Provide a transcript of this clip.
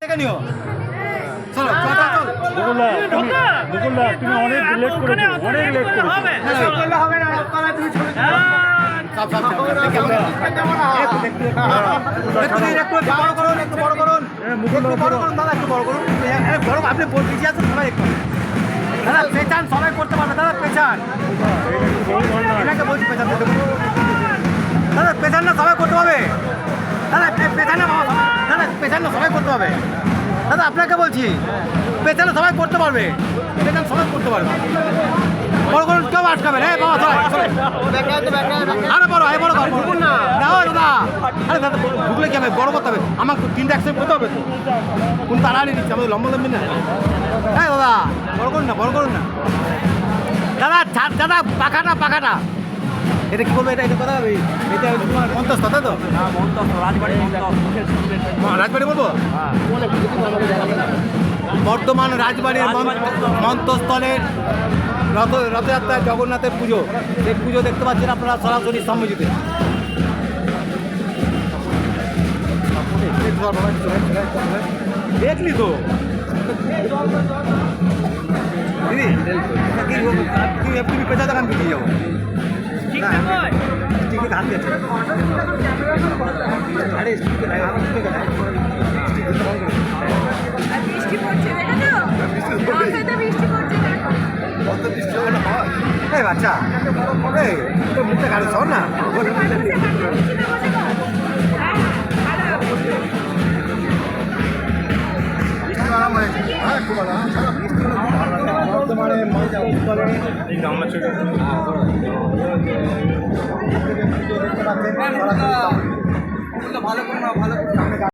নিও চলো চল চল মুকুলদা তুমি অনেক লেট করেছো, অনেক লেট করেছো। হবে না তুমি ছোট সব সব একটু বড় করুন একটু বড় করুন একটু বড় করুন দাদা একটু বড় করুন বড় আপনি পিছিয়ে আছেন সবাই একটু দাদা পেছান সবাই করতে পারবে দাদা পেছান এটাকে বলছি পেছান দাদা পেছান না সবাই করতে পারবে দাদা পেছান না দাদা পেছান না সবাই করতে পারবে দাদা আপনাকে বলছি পেছানে সবাই করতে পারবে পেছান সবাই করতে পারবে বড় করুন কেউ আটকাবে হ্যাঁ বাবা সবাই আরে বড় আরে বড় ঢুকুন না দাও দাদা আরে দাদা ঢুকলে কি হবে বড় করতে হবে আমাকে তিনটা একসাথে করতে হবে তো কোন তাড়াতাড়ি নিচ্ছে আমাদের লম্বা লম্বি না হ্যাঁ দাদা বড় করুন না দাদা দাদা পাখাটা এটা কি বলবো এটা কথা হবে এটা তোমার মন্তস্থ তাই তো রাজবাড়ি বলবো বর্ধমান রাজবাড়ির মন্তস্থলের রথযাত্রায় জগন্নাথের পুজো এই পুজো দেখতে পাচ্ছেন আপনারা সরাসরি সম্মিলিত দেখলি তো দিদি তুমি পেশা দেখান বেরিয়ে যাবো টিকিট হাতে আছে আরে বৃষ্টি পড়ছে দেখো এই বাচ্চা এই তোর মুখটা গাড়ি শোন না বর্তমানে ভালো